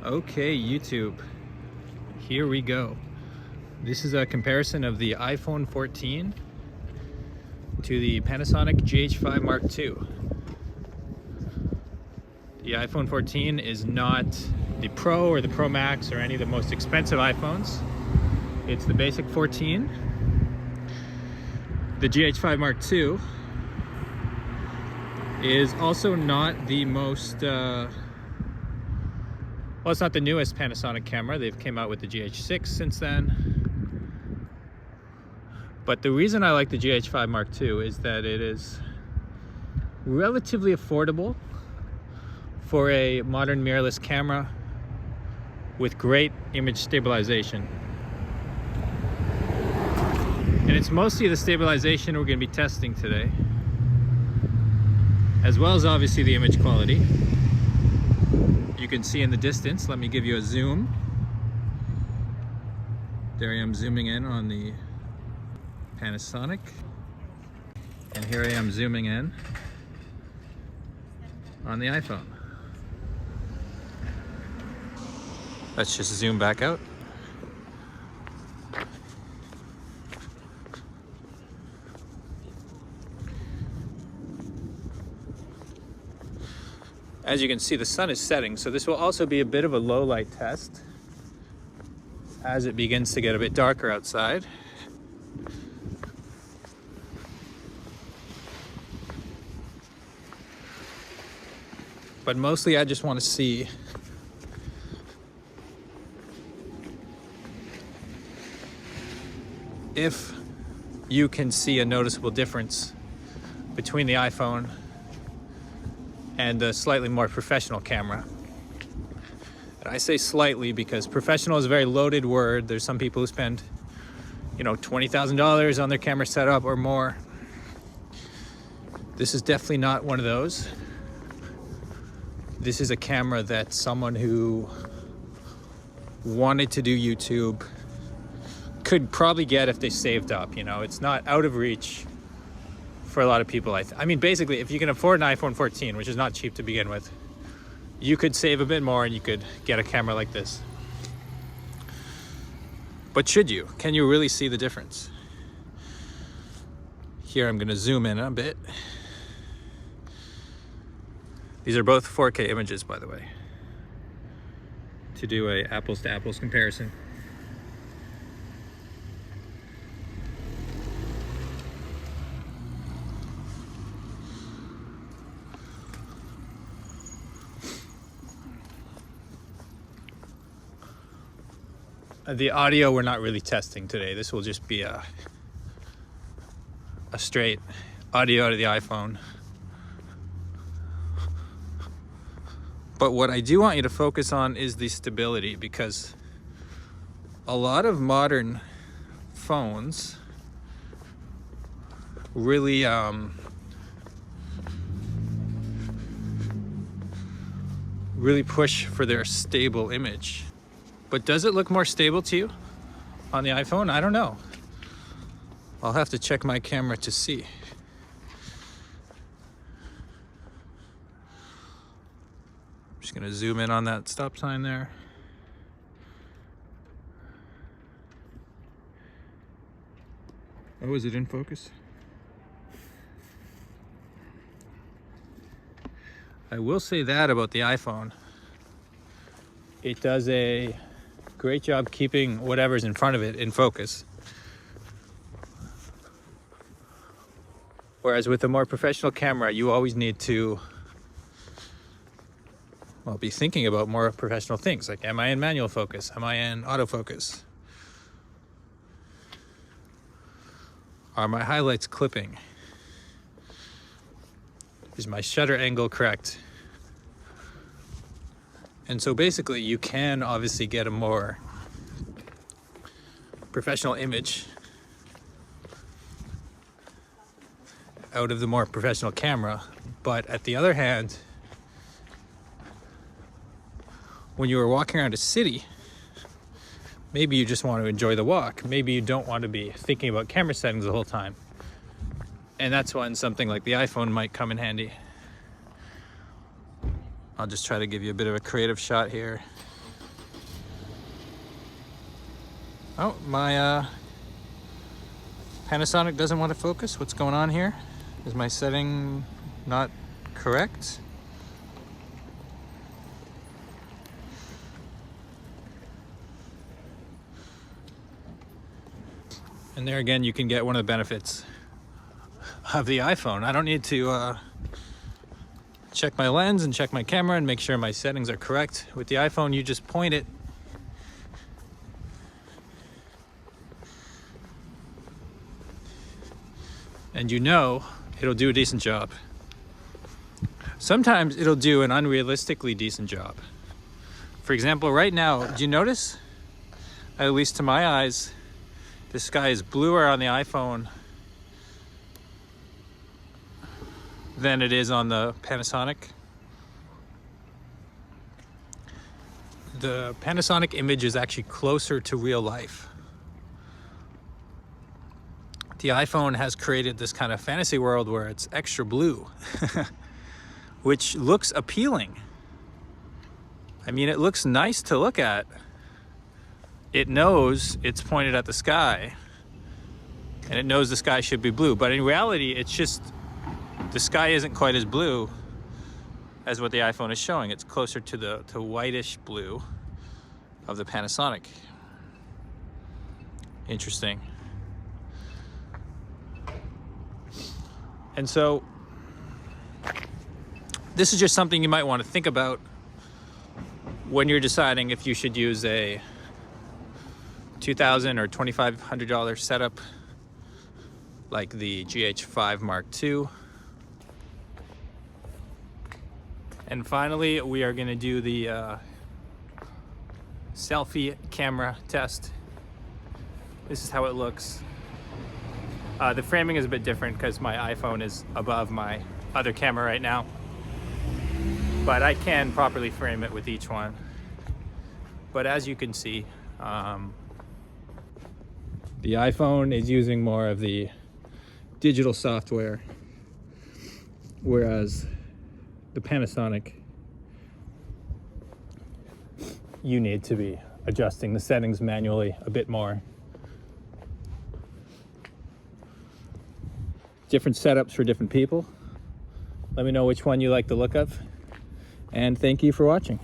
Okay, YouTube, here we go. This is a comparison of the iPhone 14 to the Panasonic Gh5 Mark II. The iPhone 14 is not the Pro or the Pro Max or any of the most expensive iPhones. It's the basic 14. The Gh5 Mark II is also not the most well, it's not the newest Panasonic camera. They've came out with the GH6 since then. But the reason I like the Gh5 Mark II is that it is relatively affordable for a modern mirrorless camera with great image stabilization. And it's mostly the stabilization we're going to be testing today, as well as obviously the image quality. You can see in the distance, let me give you a zoom. There I am zooming in on the Panasonic. And here I am zooming in on the iPhone. Let's just zoom back out. As you can see, the sun is setting, so this will also be a bit of a low light test as it begins to get a bit darker outside. But mostly I just want to see if you can see a noticeable difference between the iPhone and a slightly more professional camera. And I say slightly because professional is a very loaded word. There's some people who spend, $20,000 on their camera setup or more. This is definitely not one of those. This is a camera that someone who wanted to do YouTube could probably get if they saved up. It's not out of reach for a lot of people. I mean, basically, if you can afford an iPhone 14, which is not cheap to begin with, you could save a bit more and you could get a camera like this. But should you? Can you really see the difference? Here, I'm going to zoom in a bit. These are both 4K images, by the way, to do a apples to apples comparison. The audio we're not really testing today. This will just be a straight audio out of the iPhone. But what I do want you to focus on is the stability, because a lot of modern phones really push for their stable image. But does it look more stable to you on the iPhone? I don't know. I'll have to check my camera to see. I'm just gonna zoom in on that stop sign there. Oh, is it in focus? I will say that about the iPhone. It does a great job keeping whatever's in front of it in focus. Whereas with a more professional camera, you always need to, be thinking about more professional things. Like, am I in manual focus? Am I in autofocus? Are my highlights clipping? Is my shutter angle correct? And so basically you can obviously get a more professional image out of the more professional camera. But at the other hand, when you are walking around a city, maybe you just want to enjoy the walk. Maybe you don't want to be thinking about camera settings the whole time. And that's when something like the iPhone might come in handy. I'll just try to give you a bit of a creative shot here. Oh, my Panasonic doesn't want to focus. What's going on here? Is my setting not correct? And there again, you can get one of the benefits of the iPhone. I don't need to check my lens and check my camera and make sure my settings are correct. With the iPhone, you just point it and you know it'll do a decent job. Sometimes it'll do an unrealistically decent job. For example, right now, do you notice, at least to my eyes, the sky is bluer on the iPhone than it is on the Panasonic. The Panasonic image is actually closer to real life. The iPhone has created this kind of fantasy world where it's extra blue, which looks appealing. I mean, it looks nice to look at. It knows it's pointed at the sky, and it knows the sky should be blue. But in reality, it's just, the sky isn't quite as blue as what the iPhone is showing. It's closer to the whitish blue of the Panasonic. Interesting. And so, this is just something you might want to think about when you're deciding if you should use a $2,000 or $2,500 setup like the Gh5 Mark II. And finally, we are going to do the selfie camera test. This is how it looks. The framing is a bit different because my iPhone is above my other camera right now, but I can properly frame it with each one. But as you can see, the iPhone is using more of the digital software, whereas the Panasonic, you need to be adjusting the settings manually a bit more. Different setups for different people. Let me know which one you like the look of, and thank you for watching.